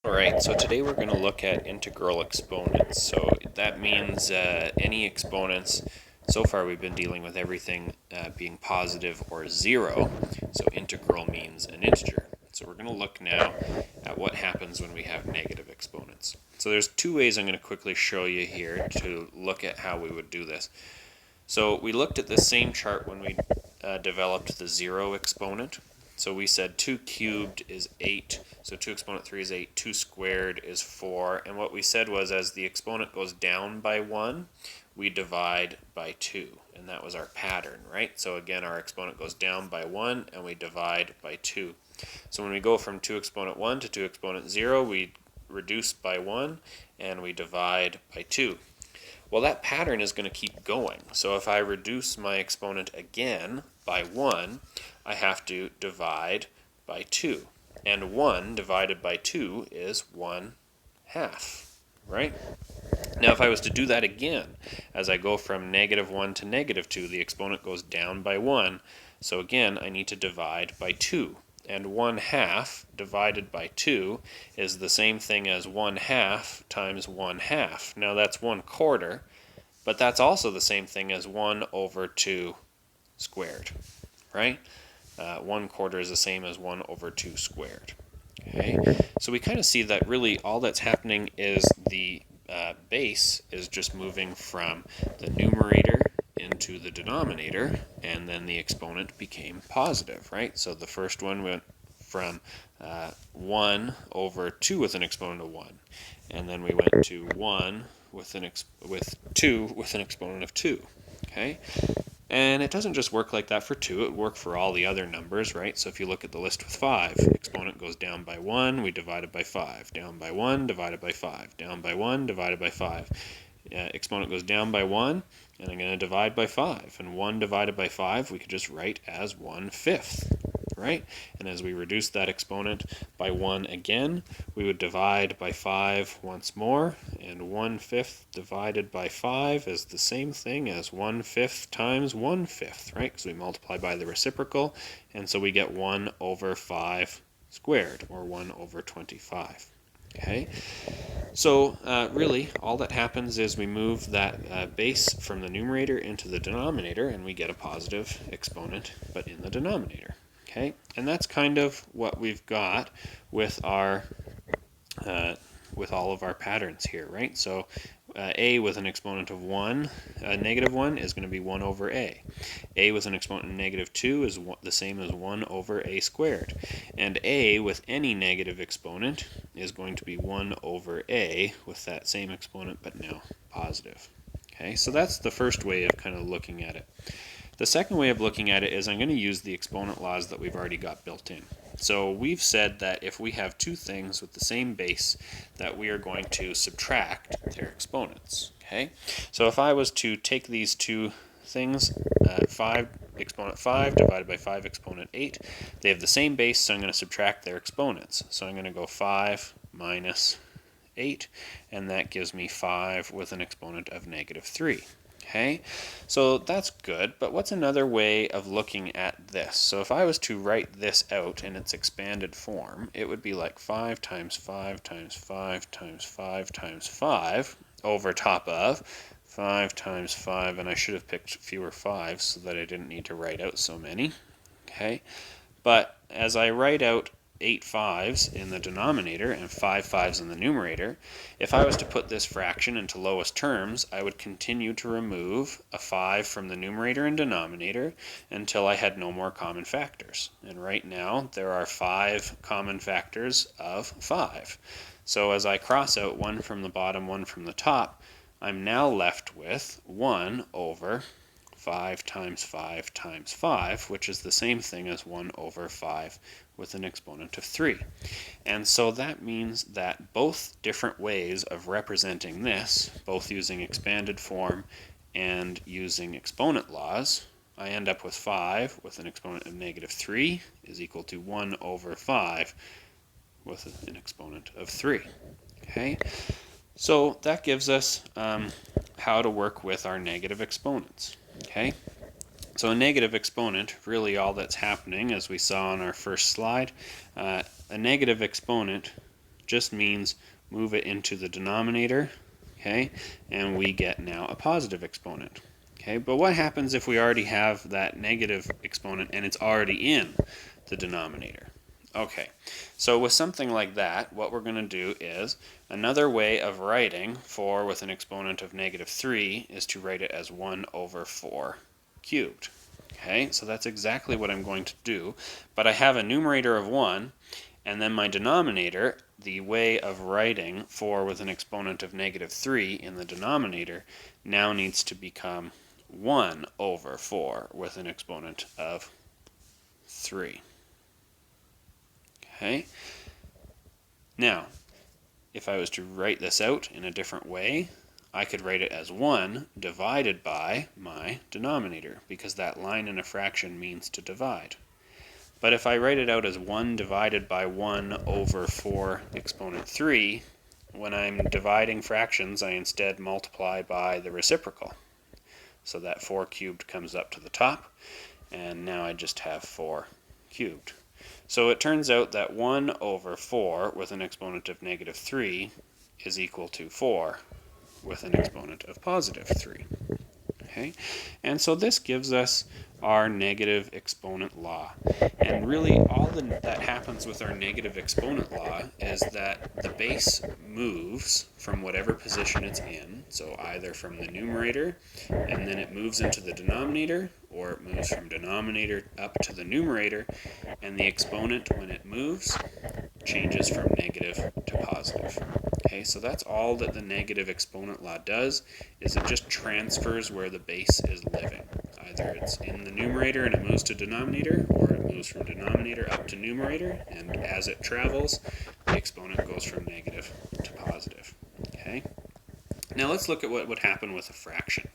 Alright, so today we're going to look at integral exponents. So that means any exponents. So far we've been dealing with everything being positive or zero. So integral means an integer. So we're going to look now at what happens when we have negative exponents. So there's two ways I'm going to quickly show you here to look at how we would do this. So we looked at the same chart when we developed the zero exponent. So we said 2 cubed is 8, so 2 exponent 3 is 8, 2 squared is 4, and what we said was as the exponent goes down by 1, we divide by 2, and that was our pattern, right? So again, our exponent goes down by 1, and we divide by 2. So when we go from 2 exponent 1 to 2 exponent 0, we reduce by 1, and we divide by 2. Well, that pattern is going to keep going. So if I reduce my exponent again by 1, I have to divide by 2. And 1 divided by 2 is 1/2, right? Now if I was to do that again, as I go from -1 to -2, the exponent goes down by 1. So again, I need to divide by 2. And 1/2 divided by 2 is the same thing as 1/2 times 1/2. Now that's 1/4, but that's also the same thing as 1/2 squared, right? 1/4 is the same as 1/2 squared. Okay, so we kind of see that really all that's happening is the base is just moving from the numerator into the denominator, and then the exponent became positive, right? So the first one went from 1/2 with an exponent of 1, and then we went to 1 with 2 with an exponent of 2. Okay, and it doesn't just work like that for 2, it would work for all the other numbers, right? So if you look at the list with 5, exponent goes down by 1, we divide it by 5, down by 1, divided by 5, down by 1, divided by 5. Exponent goes down by 1, and I'm going to divide by 5. And 1 divided by 5 we could just write as 1/5, right? And as we reduce that exponent by 1 again, we would divide by 5 once more, and 1/5 divided by 5 is the same thing as 1/5 times 1/5, right? Because we multiply by the reciprocal, and so we get 1/5 squared, or 1/25. Okay, so really all that happens is we move that base from the numerator into the denominator, and we get a positive exponent, but in the denominator. Okay, and that's kind of what we've got with our with all of our patterns here, right? So a with an exponent of 1, -1 is going to be 1/a. A with an exponent of -2 is the same as 1/a squared. And a with any negative exponent is going to be 1/a with that same exponent, but now positive. Okay, so that's the first way of kind of looking at it. The second way of looking at it is I'm going to use the exponent laws that we've already got built in. So we've said that if we have two things with the same base, that we are going to subtract their exponents. Okay, so if I was to take these two things, 5 exponent 5 divided by 5 exponent 8, they have the same base, so I'm going to subtract their exponents. So I'm going to go 5 minus 8, and that gives me 5 with an exponent of -3. Okay, so that's good, but what's another way of looking at this? So if I was to write this out in its expanded form, it would be like 5 times 5 times 5 times 5 times 5 over top of 5 times 5, and I should have picked fewer 5s so that I didn't need to write out so many. Okay, but as I write out 8 5s in the denominator and 5 5s in the numerator, if I was to put this fraction into lowest terms, I would continue to remove a 5 from the numerator and denominator until I had no more common factors. And right now there are 5 common factors of 5. So as I cross out 1 from the bottom, 1 from the top, I'm now left with 1/5 times 5 times 5, which is the same thing as 1/5 with an exponent of 3. And so that means that both different ways of representing this, both using expanded form and using exponent laws, I end up with 5 with an exponent of -3 is equal to 1/5 with an exponent of 3. Okay, so that gives us how to work with our negative exponents. Okay, so a negative exponent, really all that's happening, as we saw on our first slide, a negative exponent just means move it into the denominator, okay, and we get now a positive exponent. Okay, but what happens if we already have that negative exponent and it's already in the denominator? Okay, so with something like that, what we're going to do is, another way of writing 4 with an exponent of -3 is to write it as 1 over 4 cubed. Okay, so that's exactly what I'm going to do, but I have a numerator of 1, and then my denominator, the way of writing 4 with an exponent of -3 in the denominator, now needs to become 1 over 4 with an exponent of 3. Okay. Now, if I was to write this out in a different way, I could write it as 1 divided by my denominator, because that line in a fraction means to divide. But if I write it out as 1 divided by 1 over 4 exponent 3, when I'm dividing fractions, I instead multiply by the reciprocal. So that 4 cubed comes up to the top, and now I just have 4 cubed. So it turns out that 1 over 4 with an exponent of -3 is equal to 4 with an exponent of +3. Okay, and so this gives us our negative exponent law. And really all that happens with our negative exponent law is that the base moves from whatever position it's in, so either from the numerator and then it moves into the denominator, or it moves from denominator up to the numerator, and the exponent, when it moves, changes from negative to positive. Okay, so that's all that the negative exponent law does, is it just transfers where the base is living. Either it's in the numerator and it moves to denominator, or it moves from denominator up to numerator, and as it travels, the exponent goes from negative to positive. Okay? Now let's look at what would happen with a fraction.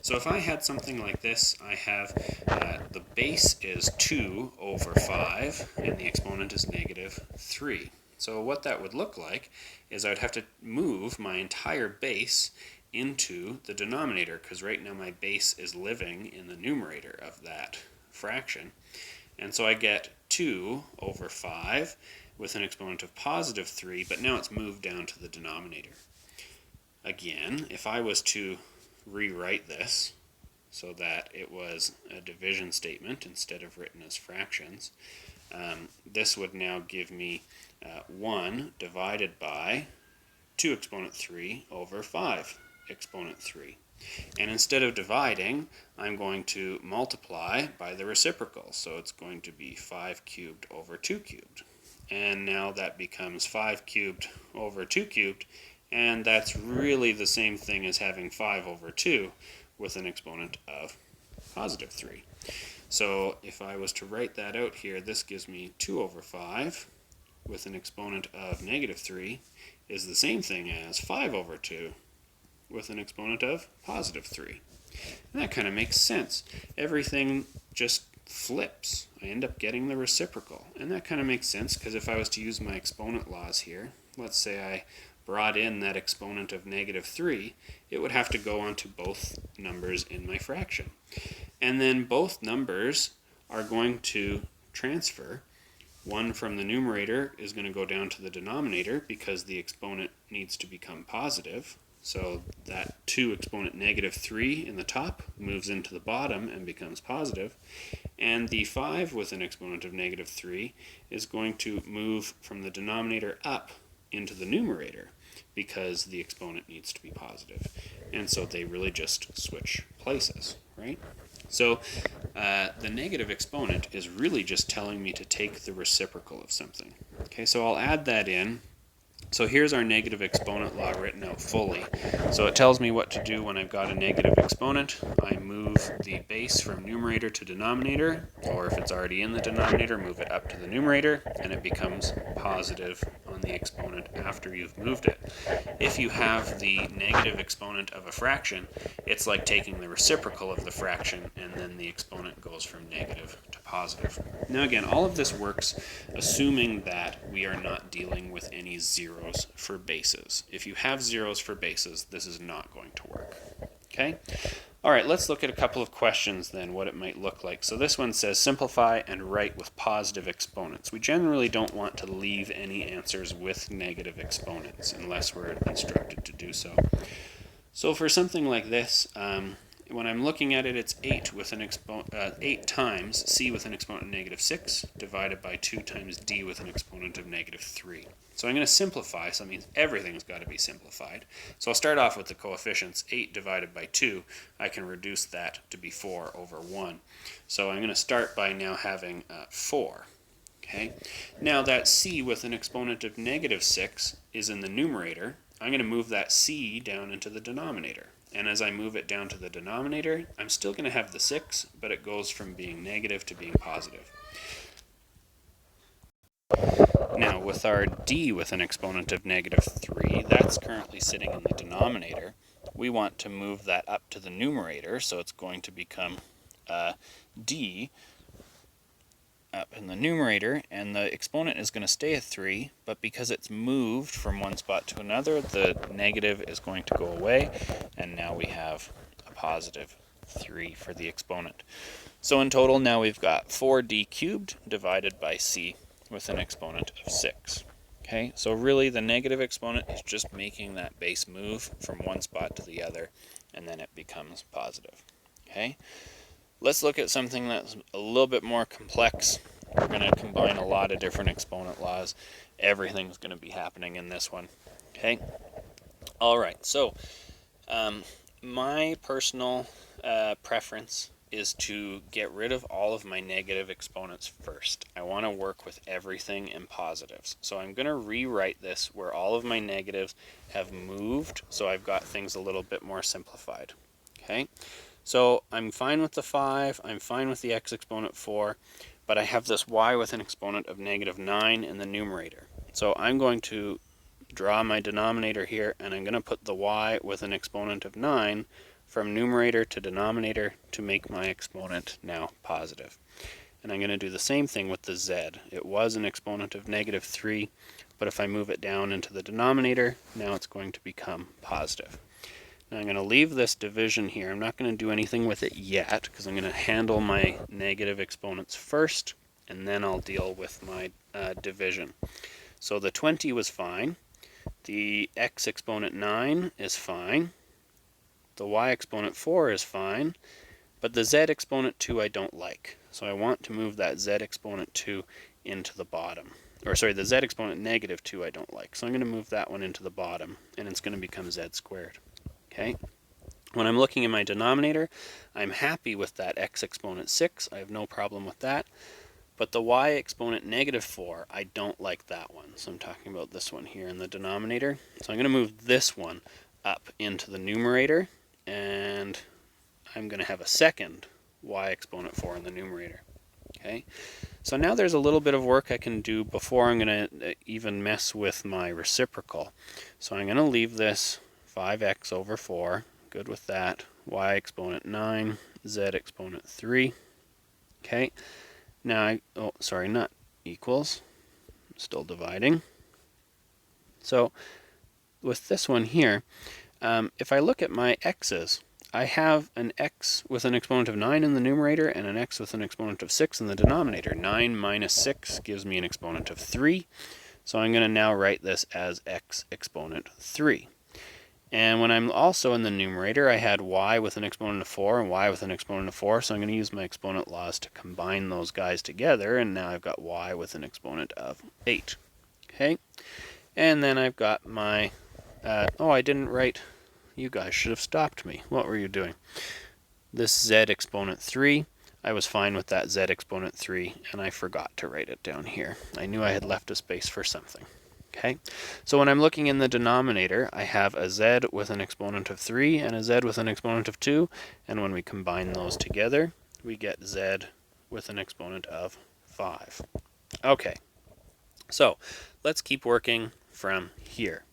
So if I had something like this, I have the base is 2 over 5, and the exponent is -3. So what that would look like is I would have to move my entire base into the denominator, because right now my base is living in the numerator of that fraction. And so I get 2 over 5 with an exponent of +3, but now it's moved down to the denominator. Again, if I was to rewrite this so that it was a division statement instead of written as fractions, this would now give me 1 divided by 2 exponent 3 over 5 exponent 3. And instead of dividing, I'm going to multiply by the reciprocal. So it's going to be 5 cubed over 2 cubed. And now that becomes 5 cubed over 2 cubed, and that's really the same thing as having 5 over 2 with an exponent of +3. So if I was to write that out here, this gives me 2 over 5 with an exponent of -3 is the same thing as 5 over 2 with an exponent of +3. And that kind of makes sense. Everything just flips. I end up getting the reciprocal. And that kind of makes sense, because if I was to use my exponent laws here, let's say I brought in that exponent of -3, it would have to go onto both numbers in my fraction. And then both numbers are going to transfer. One from the numerator is going to go down to the denominator because the exponent needs to become positive. So that 2 exponent -3 in the top moves into the bottom and becomes positive. And the 5 with an exponent of -3 is going to move from the denominator up into the numerator because the exponent needs to be positive. And so they really just switch places, right? So the negative exponent is really just telling me to take the reciprocal of something. Okay, so I'll add that in. So here's our negative exponent law written out fully. So it tells me what to do when I've got a negative exponent. I move the base from numerator to denominator, or if it's already in the denominator, move it up to the numerator, and it becomes positive on the exponent after you've moved it. If you have the negative exponent of a fraction, it's like taking the reciprocal of the fraction, and then the exponent goes from negative to positive. Now again, all of this works assuming that we are not dealing with any zeros for bases. If you have zeros for bases, this is not going to work. Okay? All right, let's look at a couple of questions then, what it might look like. So this one says simplify and write with positive exponents. We generally don't want to leave any answers with negative exponents unless we're instructed to do so. So for something like this, when I'm looking at it, it's 8 with an 8 times c with an exponent of negative 6 divided by 2 times d with an exponent of negative 3. So I'm going to simplify, so that means everything's got to be simplified. So I'll start off with the coefficients. 8 divided by 2, I can reduce that to be 4 over 1. So I'm going to start by now having 4. Okay. Now that c with an exponent of negative 6 is in the numerator. I'm going to move that c down into the denominator. And as I move it down to the denominator, I'm still going to have the 6, but it goes from being negative to being positive. Now, with our d with an exponent of negative 3, that's currently sitting in the denominator. We want to move that up to the numerator, so it's going to become d up in the numerator, and the exponent is going to stay at 3, but because it's moved from one spot to another, the negative is going to go away, and now we have a positive 3 for the exponent. So in total, now we've got 4d cubed divided by c with an exponent of 6. Okay, so really the negative exponent is just making that base move from one spot to the other, and then it becomes positive. Okay, let's look at something that's a little bit more complex. We're going to combine a lot of different exponent laws. Everything's going to be happening in this one. Okay, all right, so my personal preference is to get rid of all of my negative exponents first. I want to work with everything in positives. So I'm going to rewrite this where all of my negatives have moved, so I've got things a little bit more simplified. Okay, so I'm fine with the 5, I'm fine with the x exponent 4, but I have this y with an exponent of negative 9 in the numerator. So I'm going to draw my denominator here, and I'm going to put the y with an exponent of 9 from numerator to denominator to make my exponent now positive. And I'm going to do the same thing with the z. It was an exponent of negative 3, but if I move it down into the denominator, now it's going to become positive. Now I'm going to leave this division here. I'm not going to do anything with it yet, because I'm going to handle my negative exponents first, and then I'll deal with my division. So the 20 was fine. The x exponent 9 is fine. The y exponent 4 is fine, but the z exponent 2 I don't like. So I want to move that z exponent 2 into the bottom. Or sorry, the z exponent negative 2 I don't like. So I'm going to move that one into the bottom, and it's going to become z squared. Okay. When I'm looking at my denominator, I'm happy with that x exponent 6. I have no problem with that. But the y exponent negative 4, I don't like that one. So I'm talking about this one here in the denominator. So I'm going to move this one up into the numerator, and I'm going to have a second y exponent 4 in the numerator. Okay, so now there's a little bit of work I can do before I'm going to even mess with my reciprocal. So I'm going to leave this 5x over 4, good with that, y exponent 9, z exponent 3. Okay, now not equals, I'm still dividing. So with this one here, if I look at my x's, I have an x with an exponent of 9 in the numerator and an x with an exponent of 6 in the denominator. 9 minus 6 gives me an exponent of 3. So I'm going to now write this as x exponent 3. And when I'm also in the numerator, I had y with an exponent of 4 and y with an exponent of 4. So I'm going to use my exponent laws to combine those guys together. And now I've got y with an exponent of 8. Okay. And then I've got my, I didn't write. You guys should have stopped me. What were you doing? This z exponent 3, I was fine with that z exponent 3, and I forgot to write it down here. I knew I had left a space for something. Okay, so when I'm looking in the denominator, I have a z with an exponent of 3 and a z with an exponent of 2, and when we combine those together, we get z with an exponent of 5. Okay, so let's keep working from here.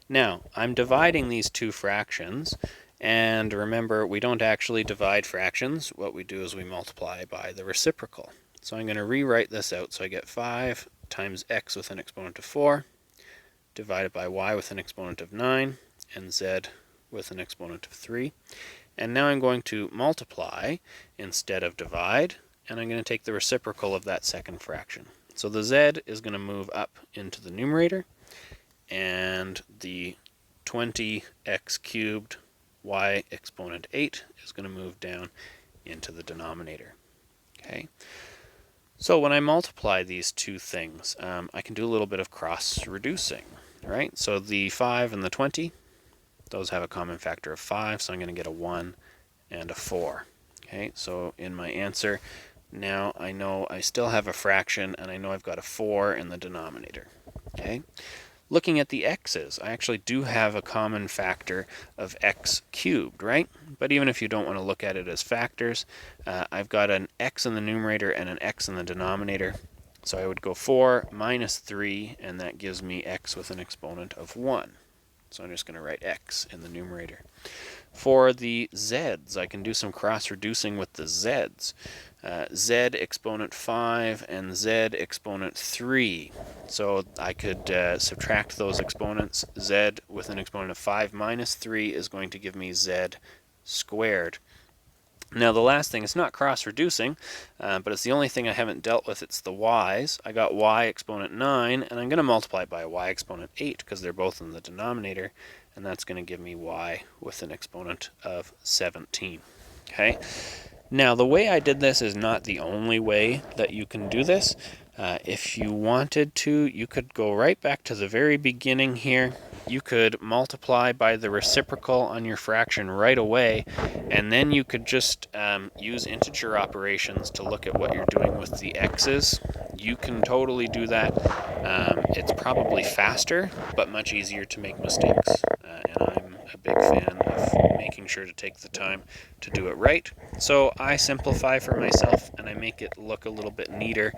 Now, I'm dividing these two fractions, and remember, we don't actually divide fractions. What we do is we multiply by the reciprocal. So I'm going to rewrite this out. So I get 5 times x with an exponent of 4, divided by y with an exponent of 9, and z with an exponent of 3. And now I'm going to multiply instead of divide, and I'm going to take the reciprocal of that second fraction. So the z is going to move up into the numerator, and the 20x cubed y exponent 8 is going to move down into the denominator. Okay. So when I multiply these two things, I can do a little bit of cross-reducing. Right? So the 5 and the 20, those have a common factor of 5, so I'm going to get a 1 and a 4. Okay, so in my answer, now I know I still have a fraction, and I know I've got a 4 in the denominator. Okay, looking at the x's, I actually do have a common factor of x cubed, right? But even if you don't want to look at it as factors, I've got an x in the numerator and an x in the denominator. So I would go 4 minus 3, and that gives me x with an exponent of 1. So I'm just going to write x in the numerator. For the z's, I can do some cross-reducing with the z's. Z exponent 5 and z exponent 3. So I could subtract those exponents. Z with an exponent of 5 minus 3 is going to give me z squared. Now the last thing, it's not cross-reducing, but it's the only thing I haven't dealt with. It's the y's. I got y exponent 9, and I'm going to multiply it by y exponent 8 because they're both in the denominator, and that's going to give me y with an exponent of 17. Okay. Now the way I did this is not the only way that you can do this. If you wanted to, you could go right back to the very beginning here. You could multiply by the reciprocal on your fraction right away, and then you could just use integer operations to look at what you're doing with the x's. You can totally do that. It's probably faster, but much easier to make mistakes. And I'm a big fan of making sure to take the time to do it right. So I simplify for myself, and I make it look a little bit neater.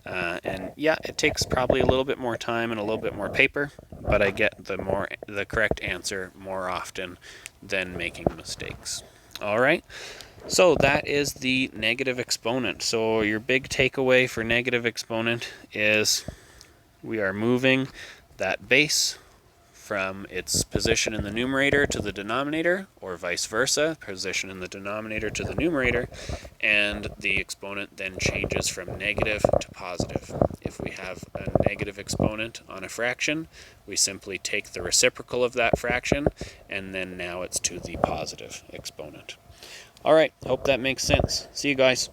And yeah, it takes probably a little bit more time and a little bit more paper, but I get the correct answer more often than making mistakes. All right. So that is the negative exponent. So your big takeaway for negative exponent is we are moving that base from its position in the numerator to the denominator, or vice versa, position in the denominator to the numerator, and the exponent then changes from negative to positive. If we have a negative exponent on a fraction, we simply take the reciprocal of that fraction, and then now it's to the positive exponent. All right, hope that makes sense. See you guys.